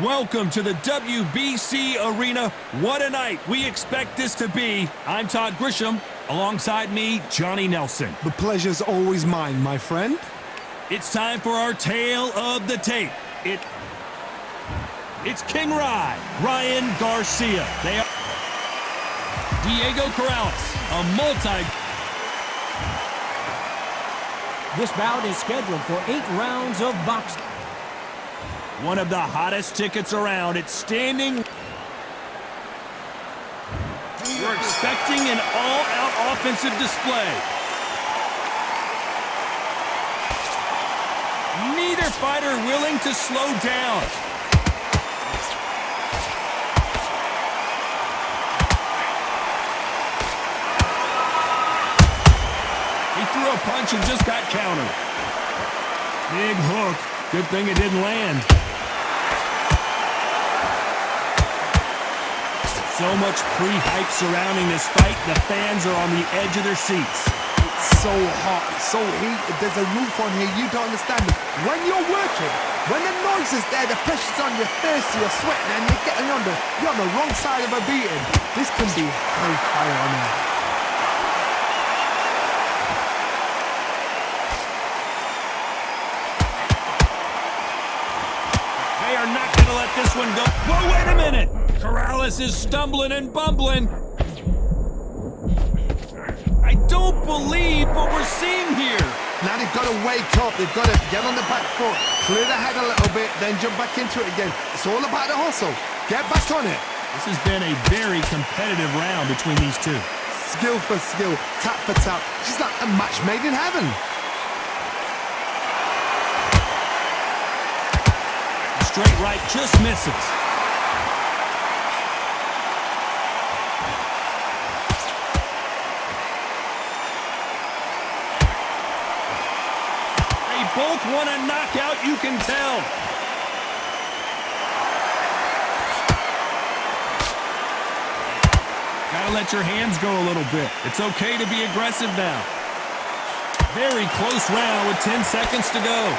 Welcome to the WBC Arena. What a night we expect this to be. I'm Todd Grisham. Alongside me, Johnny Nelson. The pleasure's always mine, my friend. It's time for our tale of the tape. It's King Ryan Garcia. They are Diego Corrales, This bout is scheduled for 8 rounds of boxing. one of the hottest tickets around. It's standing. We're expecting an all-out offensive display. Neither fighter willing to slow down. He threw a punch and just got countered. Big hook. Good thing it didn't land. So much pre-hype surrounding this fight, the fans are on the edge of their seats. It's so hot, it's so heated, there's a roof on here, you don't understand it. When you're working, when the noise is there, the pressure's on, you're thirsty, you're sweating, and you're on the wrong side of a beating. This can be hellfire on earth. They are not going to let this one go. Whoa, wait a minute! Corrales is stumbling and bumbling. I don't believe what we're seeing here. Now they've got to wake up, they've got to get on the back foot, clear the head a little bit, then jump back into it again. It's all about the hustle. Get back on it. This has been a very competitive round between these two. Skill for skill, tap for tap. She's like a match made in heaven. Straight right just misses. They both want a knockout, you can tell. Gotta let your hands go a little bit. It's okay to be aggressive now. Very close round with 10 seconds to go.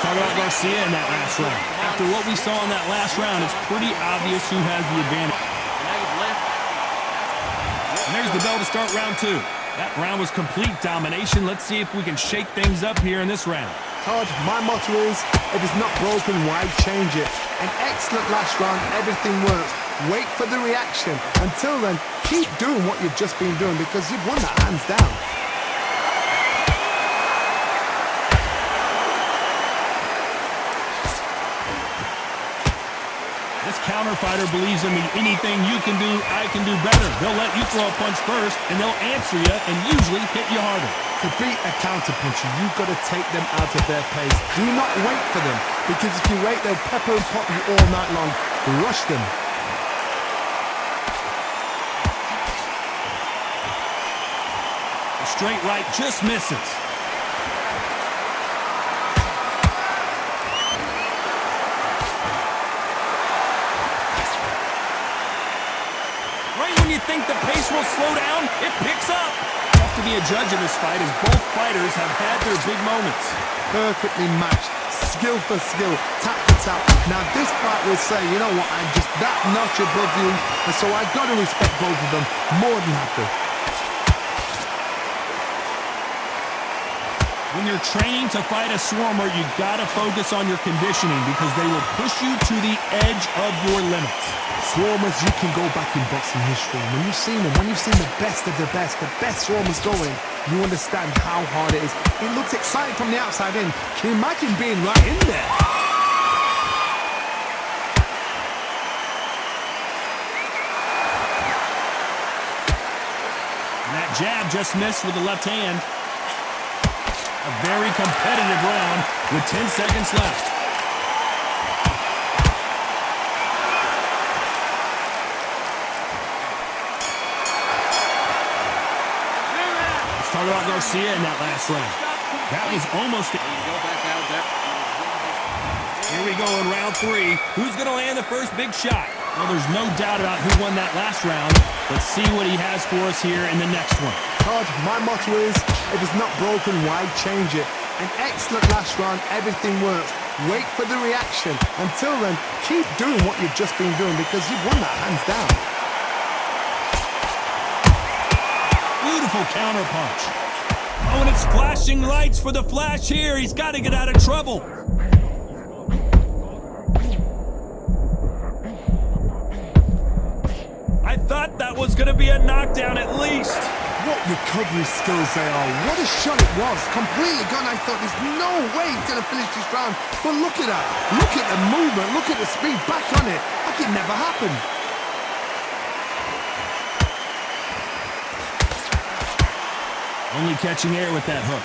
Talk about Garcia in that last round. After what we saw in that last round, it's pretty obvious who has the advantage. And there's the bell to start round 2. That round was complete domination. Let's see if we can shake things up here in this round. Todd, my motto is, if it's not broken, why change it? An excellent last round, everything works. Wait for the reaction. Until then, keep doing what you've just been doing because you've won that hands down. This counter fighter believes in the anything you can do, I can do better. They'll let you throw a punch first, and they'll answer you and usually hit you harder. To beat a counter-puncher, you've got to take them out of their pace. Do not wait for them, because if you wait, they'll pepper and pop you all night long. Rush them. The straight right just misses. Right when you think the pace will slow down, it picks up. Tough to be a judge of this fight as both fighters have had their big moments. Perfectly matched. Skill for skill. Tap for tap. Now this fight will say, you know what, I'm just that notch above you, and so I've got to respect both of them more than happy. When you're training to fight a swarmer, you gotta focus on your conditioning because they will push you to the edge of your limits. Swarmers, you can go back in boxing history. When you've seen them, when you've seen the best of the best swarmers going, you understand how hard it is. It looks exciting from the outside in. Can you imagine being right in there? And that jab just missed with the left hand. A very competitive round with 10 seconds left. Let's talk about Garcia in that last round. That was almost it. Here we go in round 3. Who's going to land the first big shot? Well, there's no doubt about who won that last round. Let's see what he has for us here in the next one. Todd, my motto is, if it's not broken, why change it? An excellent last round, everything works. Wait for the reaction. Until then, keep doing what you've just been doing because you've won that hands down. Beautiful counter punch. Oh, and it's flashing lights for the Flash here. He's got to get out of trouble. I thought that was going to be a knockdown at least. What recovery skills they are. What a shot it was. Completely gone. I thought there's no way he's going to finish this round. But look at that. Look at the movement. Look at the speed. Back on it. Like it never happened. Only catching air with that hook.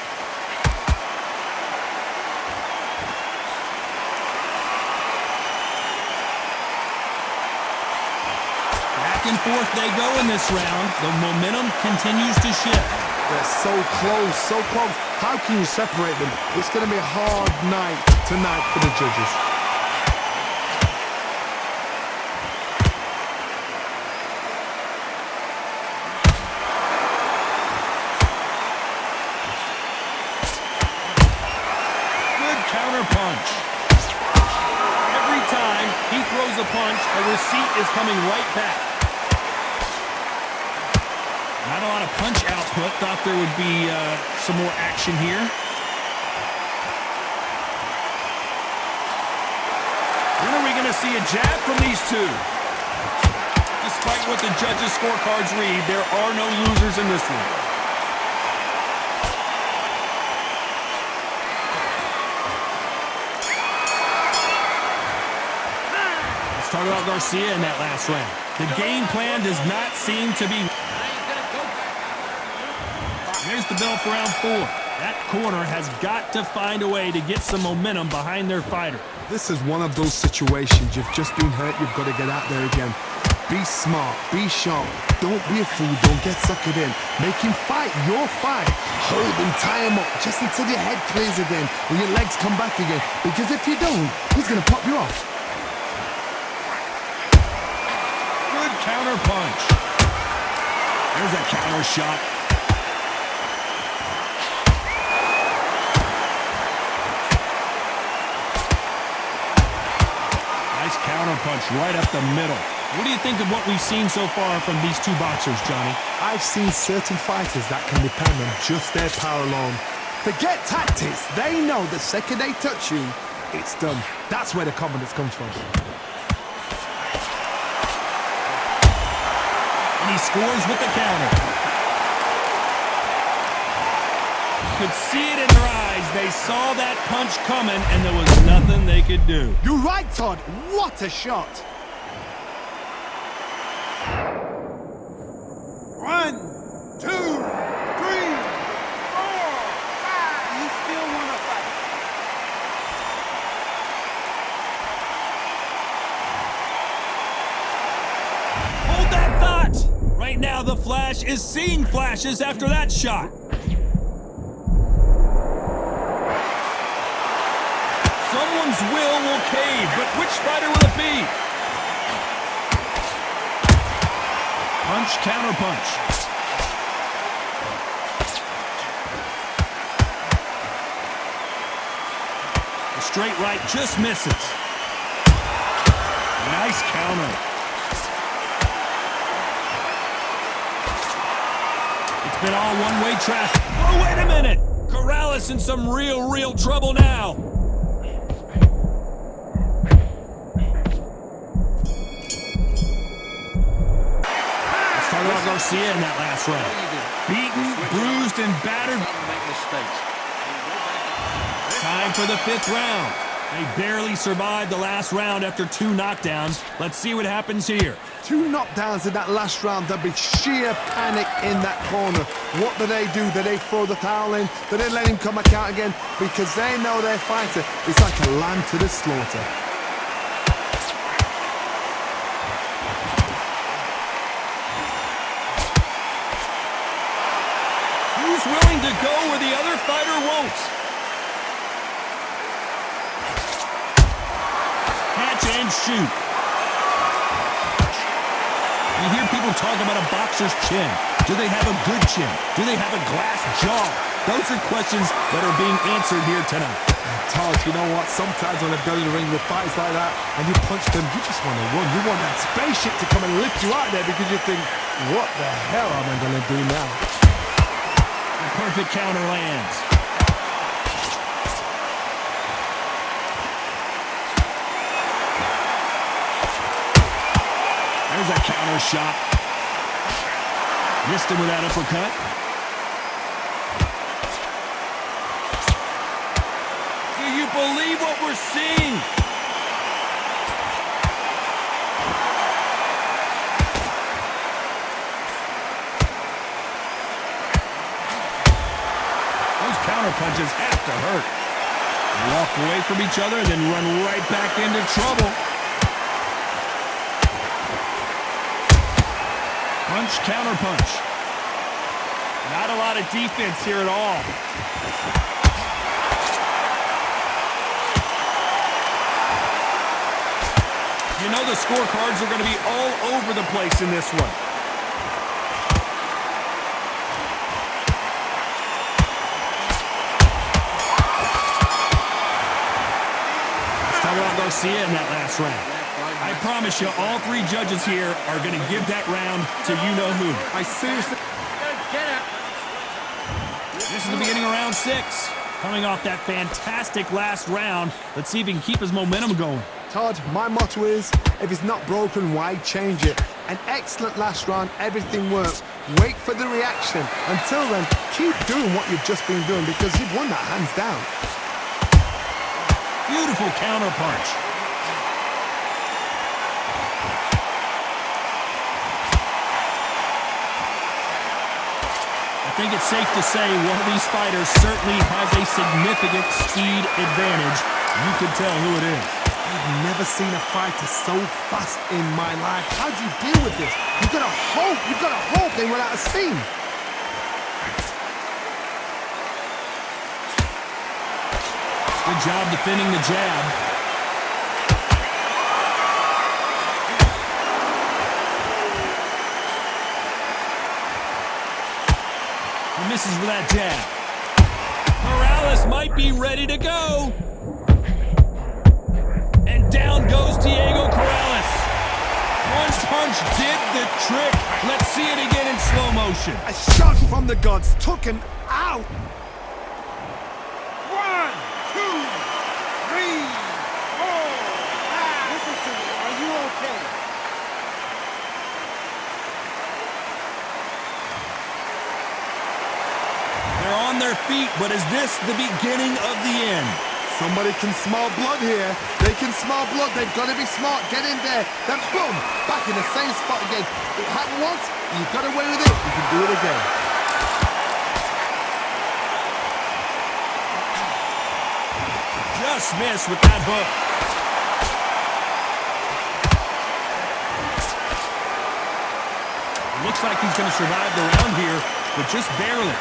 Back and forth they go in this round. The momentum continues to shift. They're so close, so close. How can you separate them? It's going to be a hard night tonight for the judges. Punch. Every time he throws a punch, a receipt is coming right back. Not a lot of punch output. Thought there would be some more action here. When are we going to see a jab from these two? Despite what the judges' scorecards read, there are no losers in this one. Talk about Garcia in that last round. The game plan does not seem to be... There's the bell for round 4. That corner has got to find a way to get some momentum behind their fighter. This is one of those situations. You've just been hurt. You've got to get out there again. Be smart. Be sharp. Don't be a fool. Don't get suckered in. Make him fight your fight. Hold him, tie him up, just until your head clears again and your legs come back again. Because if you don't, he's going to pop you off. Counter punch. There's a counter shot. Nice counter punch right up the middle. What do you think of what we've seen so far from these two boxers, Johnny? I've seen certain fighters that can depend on just their power alone. Forget tactics. They know the second they touch you, it's done. That's where the confidence comes from. He scores with the counter. You could see it in their eyes. They saw that punch coming, and there was nothing they could do. You're right, Todd. What a shot. 1, 2, 3, 4, 5. You still want to fight? Hold that thought. Right now, the Flash is seeing flashes after that shot. Someone's will cave, but which fighter will it be? Punch, counter punch. The straight right just misses. Nice counter. It's been all one-way traffic. Oh, wait a minute! Corrales in some real trouble now. Let's talk about Garcia in that last round. Beaten, bruised, and battered. Time for the 5th round. They barely survived the last round after 2 knockdowns. Let's see what happens here. 2 knockdowns in that last round. There'll be sheer panic in that corner. What do? Do they throw the towel in? Do they let him come back out again? Because they know their fighter is like a lamb to the slaughter. Who's willing to go where the other fighter won't? Catch and shoot. You hear people talk about a boxer's chin. Do they have a good chin? Do they have a glass jaw? Those are questions that are being answered here tonight. Todd, you know what? Sometimes when I've gone in the ring with fights like that and you punch them, you just want to run. You want that spaceship to come and lift you out there because you think, what the hell am I going to do now? The perfect counter lands. There's a counter shot. Missed him with that uppercut. Do you believe what we're seeing? Those counter punches have to hurt. Walk away from each other, then run right back into trouble. Punch, counter punch. Not a lot of defense here at all. You know the scorecards are going to be all over the place in this one. Let's talk about Garcia in that last round. I promise you, all three judges here are going to give that round to you-know-who. I seriously... This is the beginning of round 6. Coming off that fantastic last round, let's see if he can keep his momentum going. Todd, my motto is, if it's not broken, why change it? An excellent last round, everything works. Wait for the reaction. Until then, keep doing what you've just been doing because you've won that hands down. Beautiful counter punch. I think it's safe to say one of these fighters certainly has a significant speed advantage. You can tell who it is. I've never seen a fighter so fast in my life. How do you deal with this? You've got to hope they run out of steam. Good job defending the jab. He misses with that jab. Morales might be ready to go. And down goes Diego Corrales. One punch did the trick. Let's see it again in slow motion. A shot from the gods took him out. 1, 2, 3, 4, 5. Listen to me. Are you okay? They're on their feet, but is this the beginning of the end? Somebody can smell blood here. They can smell blood. They've got to be smart. Get in there. Then boom, back in the same spot again. It happened once. You got away with it. You can do it again. Just missed with that hook. Looks like he's going to survive the round here, but just barely.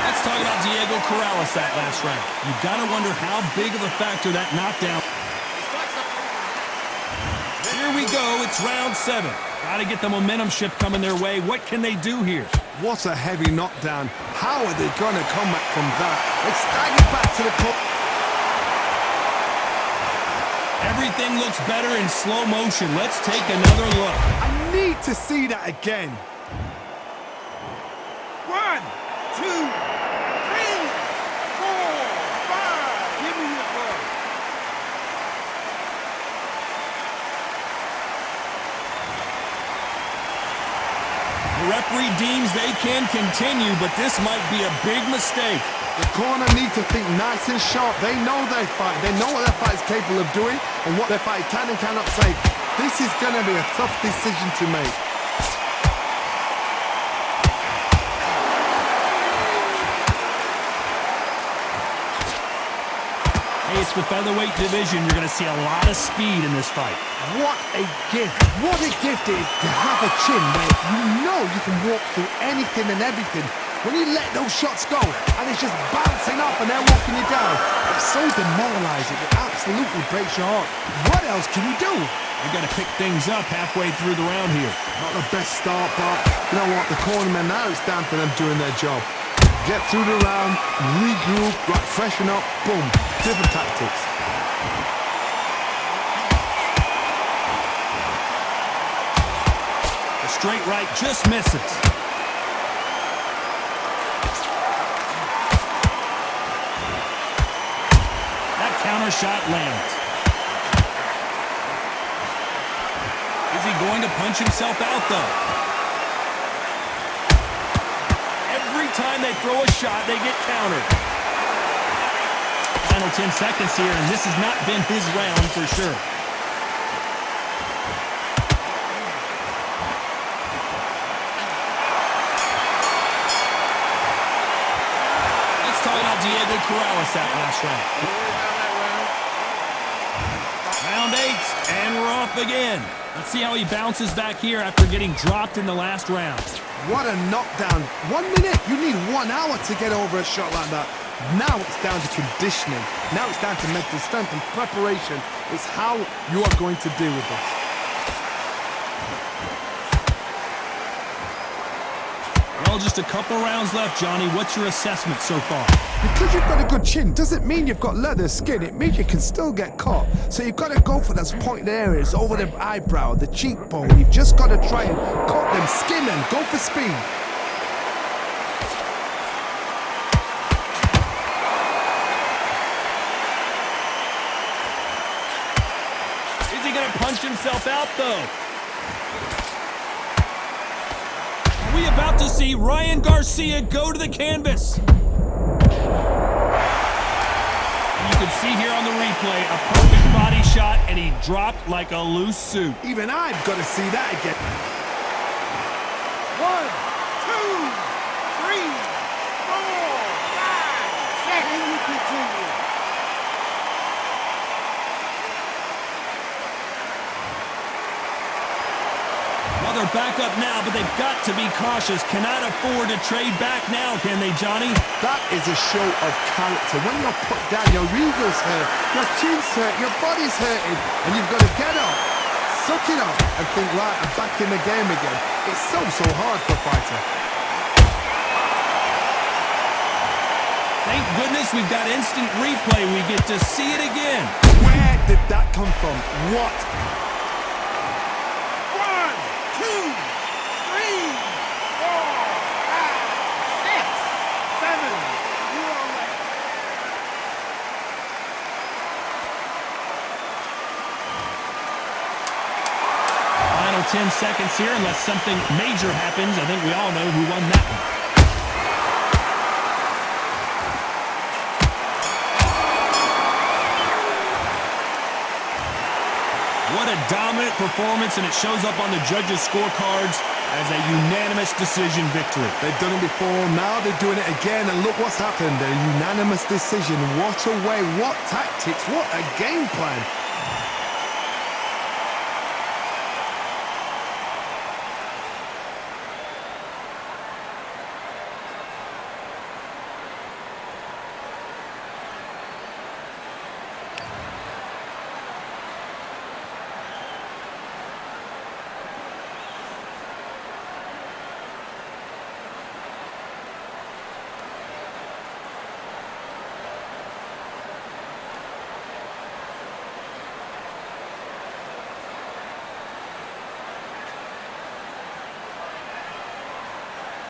Let's talk about Diego Corrales that last round. You've got to wonder how big of a factor that knockdown. Here we go. It's round 7. Got to get the momentum shift coming their way. What can they do here? What a heavy knockdown. How are they going to come back from that? It's staggered back to the put. Everything looks better in slow motion. Let's take another look. I need to see that again. 1, 2, 3, 4, 5. Give me your ball. The referee deems they can continue, but this might be a big mistake. The corner need to think nice and sharp. They know their fight. They know what their fight is capable of doing and what their fight can and cannot take. This is going to be a tough decision to make. Hey, it's the featherweight division. You're going to see a lot of speed in this fight. What a gift. What a gift it is to have a chin where you know you can walk through anything and everything When you let those shots go and it's just bouncing off and they're walking you down, it's so demoralizing. It absolutely breaks your heart. What else can you do? They got to pick things up halfway through the round here. Not the best start, but you know what? The cornermen, now it's down to them doing their job. Get through the round, regroup, right, freshen up, boom. Different tactics. The straight right just misses. That counter shot lands. Is he going to punch himself out, though? Every time they throw a shot, they get countered. Final 10 seconds here, and this has not been his round for sure. Let's talk about Diego Corrales that last round. Round 8, and we're off again. Let's see how he bounces back here after getting dropped in the last round. What a knockdown. 1 minute, you need 1 hour to get over a shot like that. Now it's down to conditioning. Now it's down to mental strength and preparation. It's how you are going to deal with this. Well, just a couple rounds left, Johnny. What's your assessment so far? Because you've got a good chin doesn't mean you've got leather skin. It means you can still get caught. So you've got to go for those pointed areas over the eyebrow, the cheekbone. You've just got to try and cut them, skin them, go for speed. Is he going to punch himself out, though? Are we about to see Ryan Garcia go to the canvas? You can see here on the replay a perfect body shot, and he dropped like a loose suit. Even I've got to see that again. 1, 2, 3, 4, 5, 6. And you continue. Well, they're back up now, but they've got to be cautious. Cannot afford to trade back now, can they, Johnny? That is a show of character. When you're put down, your ego's hurt, your chin's hurt, your body's hurting, and you've got to get up, suck it up, and think, right, I'm back in the game again. It's so hard for a fighter. Thank goodness we've got instant replay. We get to see it again. Where did that come from? What? 1, 2, 3, 4, 5, 6, 7. You're all right. Final 10 seconds here, unless something major happens. I think we all know who won that one. What a dominant performance, and it shows up on the judges' scorecards as a unanimous decision victory. They've done it before, now they're doing it again, and look what's happened. A unanimous decision. What a way, what tactics, what a game plan.